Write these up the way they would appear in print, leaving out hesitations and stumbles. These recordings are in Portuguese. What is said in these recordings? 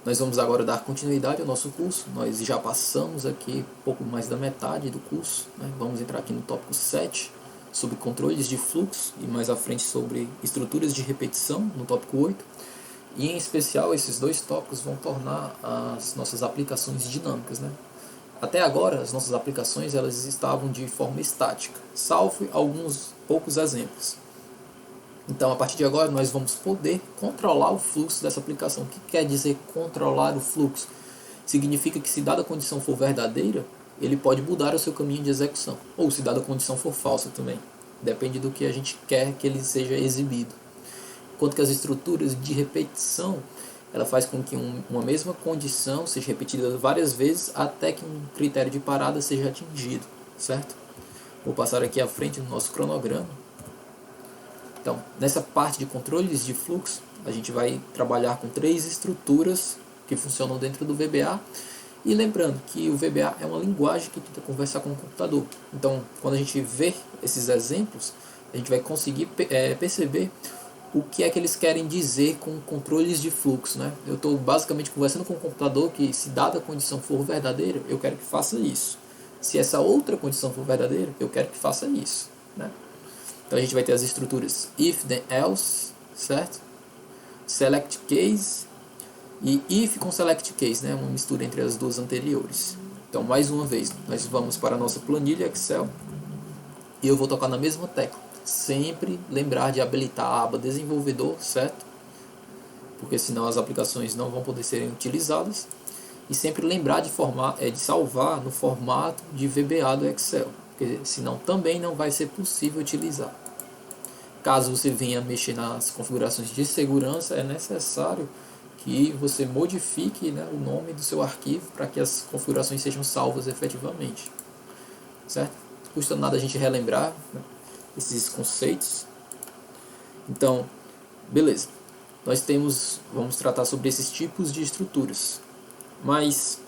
Nós vamos agora dar continuidade ao nosso curso. Nós já passamos aqui pouco mais da metade do curso, né? Vamos entrar aqui no tópico 7, sobre controles de fluxo, e mais à frente sobre estruturas de repetição, no tópico 8. E em especial esses dois tópicos vão tornar as nossas aplicações dinâmicas, né? Até agora as nossas aplicações elas estavam de forma estática, salvo alguns poucos exemplos. Então, a partir de agora, nós vamos poder controlar o fluxo dessa aplicação. O que quer dizer controlar o fluxo? Significa que se dada a condição for verdadeira, ele pode mudar o seu caminho de execução. Ou se dada a condição for falsa também. Depende do que a gente quer que ele seja exibido. Enquanto que as estruturas de repetição, ela faz com que uma mesma condição seja repetida várias vezes até que um critério de parada seja atingido, certo? Vou passar aqui à frente no nosso cronograma. Então, nessa parte de controles de fluxo, a gente vai trabalhar com 3 estruturas que funcionam dentro do VBA. E lembrando que o VBA é uma linguagem que tenta conversar com o computador. Então, quando a gente vê esses exemplos, a gente vai conseguir perceber o que é que eles querem dizer com controles de fluxo, né? Eu estou basicamente conversando com o computador que, se dada a condição for verdadeira, eu quero que faça isso. Se essa outra condição for verdadeira, eu quero que faça isso, né? Então a gente vai ter as estruturas if, then, else, certo? Select case e if com select case, né? Uma mistura entre as duas anteriores. Então, mais uma vez, nós vamos para a nossa planilha Excel e eu vou tocar na mesma tecla. Sempre lembrar de habilitar a aba desenvolvedor, certo? Porque senão as aplicações não vão poder serem utilizadas. E sempre lembrar de salvar no formato de VBA do Excel, porque senão também não vai ser possível utilizar. Caso você venha mexer nas configurações de segurança, é necessário que você modifique, né, o nome do seu arquivo para que as configurações sejam salvas efetivamente, certo? Não custa nada a gente relembrar, né, esses conceitos. Então, beleza. Vamos tratar sobre esses tipos de estruturas. Mas,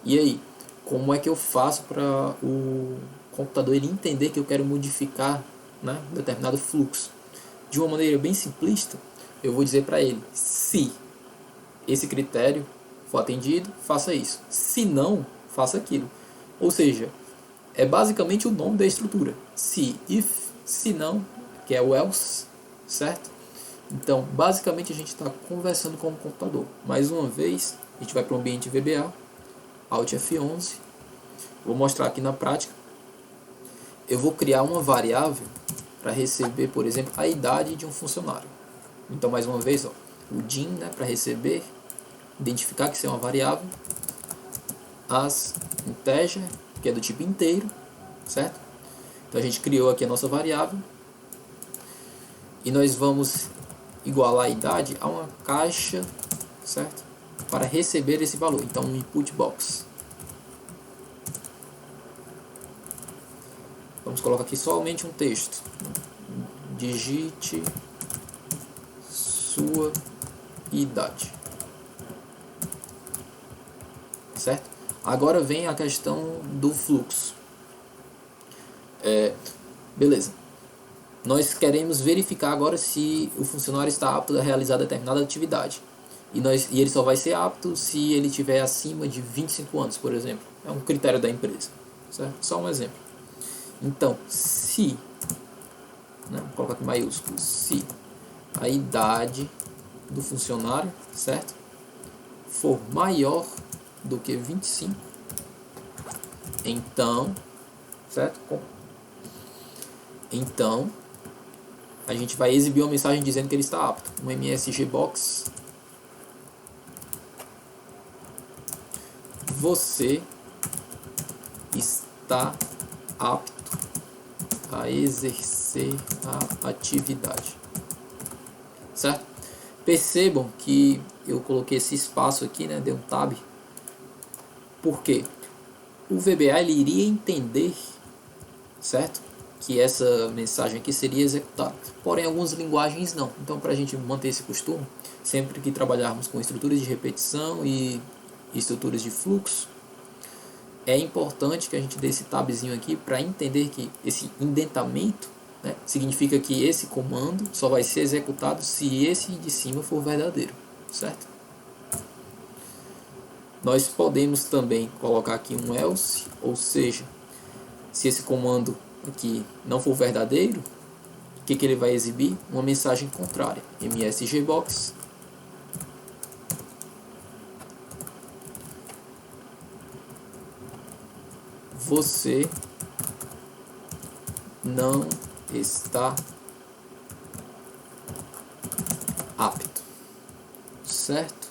e aí? Como é que eu faço para o computador ele entender que eu quero modificar, né, um determinado fluxo? De uma maneira bem simplista, eu vou dizer para ele: se esse critério for atendido, faça isso. Se não, faça aquilo. Ou seja, é basicamente o nome da estrutura. Se, if, se não, que é o else, certo? Então, basicamente a gente está conversando com o computador. Mais uma vez, a gente vai para o ambiente VBA, Alt F11. Vou mostrar aqui na prática. Eu vou criar uma variável para receber, por exemplo, a idade de um funcionário. Então, mais uma vez, ó, o DIN, né, para receber, identificar que isso é uma variável, as integer, que é do tipo inteiro, certo? Então a gente criou aqui a nossa variável e nós vamos igualar a idade a uma caixa, certo? Para receber esse valor. Então, um input box. Vamos colocar aqui somente um texto. Digite sua idade. Certo? Agora vem a questão do fluxo. Beleza. Nós queremos verificar agora se o funcionário está apto a realizar determinada atividade. E ele só vai ser apto se ele tiver acima de 25 anos, por exemplo. É um critério da empresa. Certo? Só um exemplo. Então, se, né, vou colocar aqui maiúsculo, se a idade do funcionário, certo, for maior do que 25, então, certo? Então, a gente vai exibir uma mensagem dizendo que ele está apto. Um MSG Box. Você está apto a exercer a atividade. Certo? Percebam que eu coloquei esse espaço aqui, né? Dei um tab. Por quê? O VBA ele iria entender, certo, que essa mensagem aqui seria executada. Porém, algumas linguagens não. Então, para a gente manter esse costume, sempre que trabalharmos com estruturas de repetição e estruturas de fluxo, é importante que a gente dê esse tabzinho aqui para entender que esse indentamento, né, significa que esse comando só vai ser executado se esse de cima for verdadeiro, certo? Nós podemos também colocar aqui um else, ou seja, se esse comando aqui não for verdadeiro, o que ele vai exibir? Uma mensagem contrária, msgbox você não está apto, certo?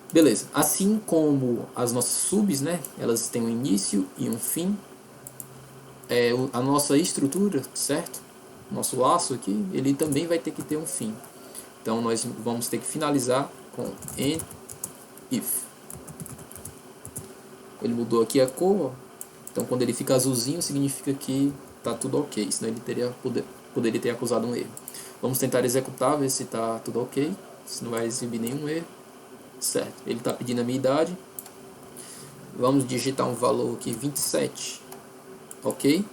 Beleza, assim como as nossas subs, né, elas têm um início e um fim, a nossa estrutura, certo? Nosso laço aqui, ele também vai ter que ter um fim. Então nós vamos ter que finalizar com end if. Ele mudou aqui a cor, então quando ele fica azulzinho significa que está tudo ok, senão ele poderia ter acusado um erro. Vamos tentar executar, ver se está tudo ok, se não vai exibir nenhum erro. Certo, ele está pedindo a minha idade. Vamos digitar um valor aqui, 27. Ok?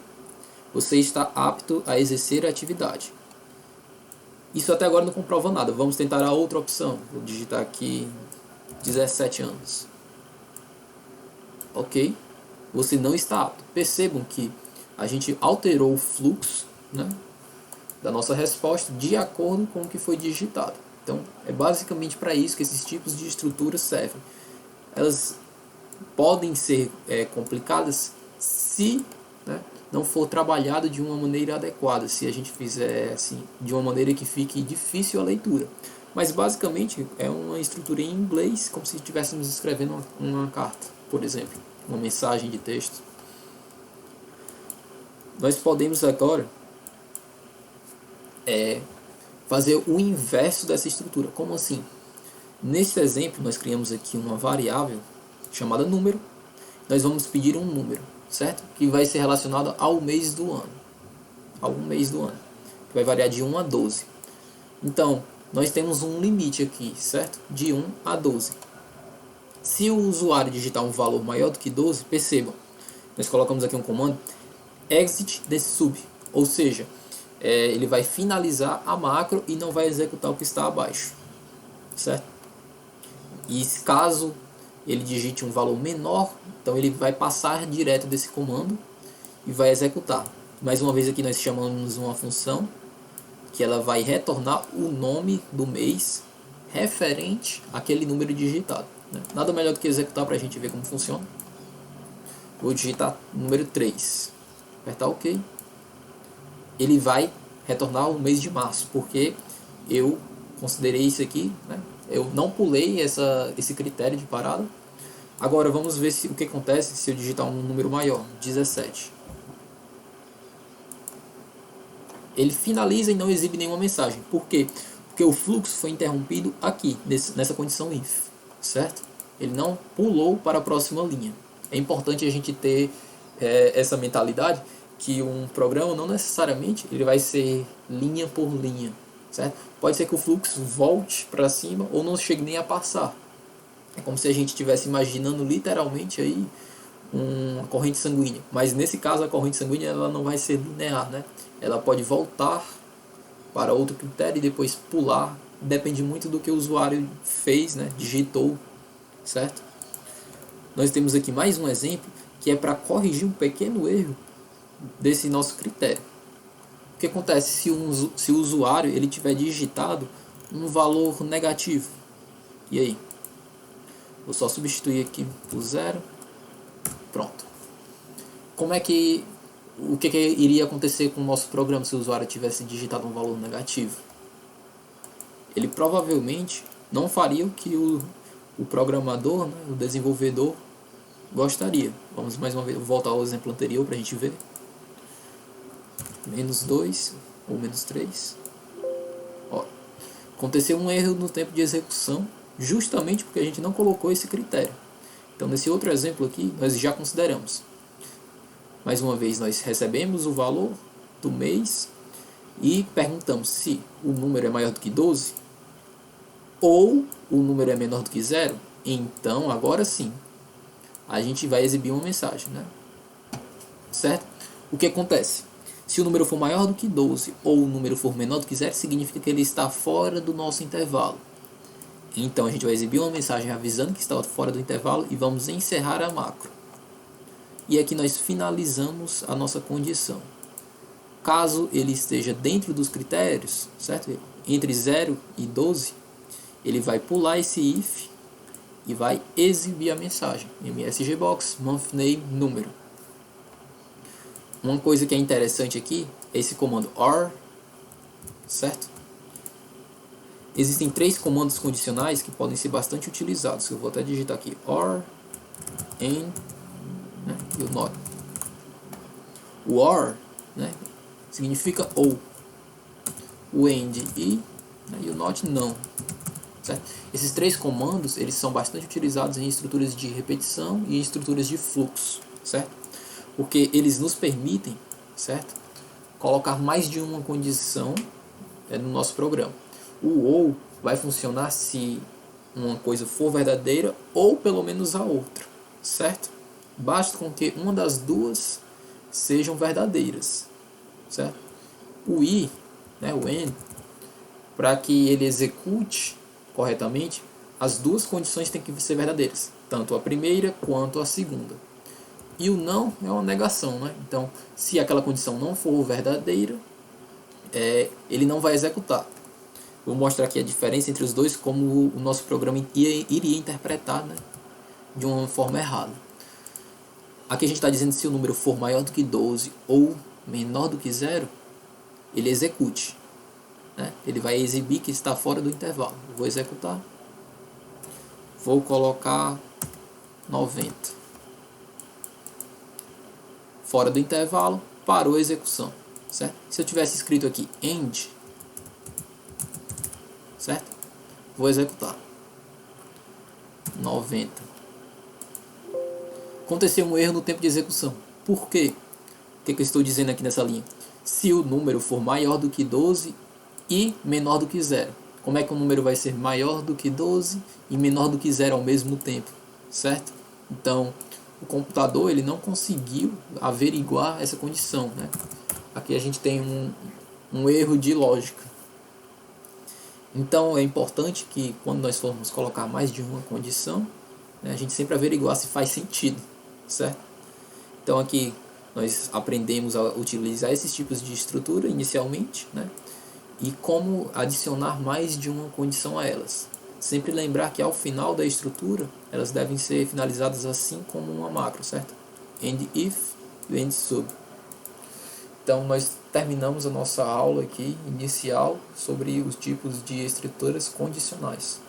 Você está apto a exercer a atividade. Isso até agora não comprova nada. Vamos tentar a outra opção. Vou digitar aqui 17 anos. Ok? Você não está apto. Percebam que a gente alterou o fluxo, né, da nossa resposta de acordo com o que foi digitado. Então, é basicamente para isso que esses tipos de estruturas servem. Elas podem ser complicadas se, né, não for trabalhado de uma maneira adequada, se a gente fizer assim, de uma maneira que fique difícil a leitura. Mas, basicamente, é uma estrutura em inglês, como se estivéssemos escrevendo uma carta, por exemplo, uma mensagem de texto. Nós podemos agora fazer o inverso dessa estrutura. Como assim? Nesse exemplo, nós criamos aqui uma variável chamada número. Nós vamos pedir um número, certo? Que vai ser relacionado ao mês do ano. Ao mês do ano. Que vai variar de 1 a 12. Então, nós temos um limite aqui, certo? De 1 a 12. Se o usuário digitar um valor maior do que 12, percebam, nós colocamos aqui um comando exit the sub, ou seja, ele vai finalizar a macro e não vai executar o que está abaixo, certo? E caso ele digite um valor menor, então ele vai passar direto desse comando e vai executar. Mais uma vez aqui nós chamamos uma função que ela vai retornar o nome do mês referente àquele número digitado, né? Nada melhor do que executar para a gente ver como funciona. Vou digitar número 3, apertar OK. Ele vai retornar o mês de março, porque eu considerei isso aqui, né? Eu não pulei esse critério de parada. Agora vamos ver o que acontece se eu digitar um número maior, 17. Ele finaliza e não exibe nenhuma mensagem. Por quê? Porque o fluxo foi interrompido aqui, nessa condição if, certo? Ele não pulou para a próxima linha. É importante a gente ter essa mentalidade que um programa não necessariamente ele vai ser linha por linha, certo? Pode ser que o fluxo volte para cima ou não chegue nem a passar. É como se a gente estivesse imaginando literalmente aí uma corrente sanguínea, mas nesse caso a corrente sanguínea ela não vai ser linear, né? Ela pode voltar para outro critério e depois pular, depende muito do que o usuário fez, né? Digitou, certo? Nós temos aqui mais um exemplo que é para corrigir um pequeno erro desse nosso critério. O que acontece se o usuário ele tiver digitado um valor negativo? E aí? Vou só substituir aqui por 0. Pronto. O que iria acontecer com o nosso programa se o usuário tivesse digitado um valor negativo? Ele provavelmente não faria o que o programador, né, o desenvolvedor, gostaria. Vamos mais uma vez voltar ao exemplo anterior para a gente ver. -2 ou -3. Ó, aconteceu um erro no tempo de execução, justamente porque a gente não colocou esse critério. Então, nesse outro exemplo aqui, nós já consideramos. Mais uma vez, nós recebemos o valor do mês e perguntamos se o número é maior do que 12 ou o número é menor do que 0. Então, agora sim, a gente vai exibir uma mensagem, né? Certo? O que acontece? Se o número for maior do que 12 ou o número for menor do que 0, significa que ele está fora do nosso intervalo. Então a gente vai exibir uma mensagem avisando que está fora do intervalo e vamos encerrar a macro. E aqui nós finalizamos a nossa condição. Caso ele esteja dentro dos critérios, certo? Entre 0 e 12, ele vai pular esse if e vai exibir a mensagem. msgbox, month name, número. Uma coisa que é interessante aqui é esse comando OR, certo? Existem 3 comandos condicionais que podem ser bastante utilizados. Eu vou até digitar aqui OR, AND, né, e o NOT. O OR, né, significa ou. O AND e, né, e o NOT não. Certo? Esses 3 comandos eles são bastante utilizados em estruturas de repetição e em estruturas de fluxo, certo? Porque eles nos permitem, certo, colocar mais de uma condição no nosso programa. O ou vai funcionar se uma coisa for verdadeira ou pelo menos a outra, certo? Basta com que uma das duas sejam verdadeiras, certo? O i, né, o and, para que ele execute corretamente, as duas condições têm que ser verdadeiras, tanto a primeira quanto a segunda. E o não é uma negação, né? Então, se aquela condição não for verdadeira, ele não vai executar. Vou mostrar aqui a diferença entre os dois, como o nosso programa iria interpretar, né, de uma forma errada. Aqui a gente está dizendo que se o número for maior do que 12 ou menor do que 0, ele execute. Né? Ele vai exibir que está fora do intervalo. Vou executar. Vou colocar 90. Fora do intervalo, parou a execução. Certo? Se eu tivesse escrito aqui end, certo? Vou executar. 90. Aconteceu um erro no tempo de execução. Por quê? O que eu estou dizendo aqui nessa linha? Se o número for maior do que 12 e menor do que 0. Como é que o número vai ser maior do que 12 e menor do que 0 ao mesmo tempo? Certo? Então, o computador ele não conseguiu averiguar essa condição. Né? Aqui a gente tem um erro de lógica. Então, é importante que quando nós formos colocar mais de uma condição, né, a gente sempre averiguar se faz sentido. Certo? Então, aqui nós aprendemos a utilizar esses tipos de estrutura inicialmente, né? E como adicionar mais de uma condição a elas. Sempre lembrar que ao final da estrutura, elas devem ser finalizadas assim como uma macro, certo? End if e end sub. Então nós terminamos a nossa aula aqui inicial sobre os tipos de estruturas condicionais.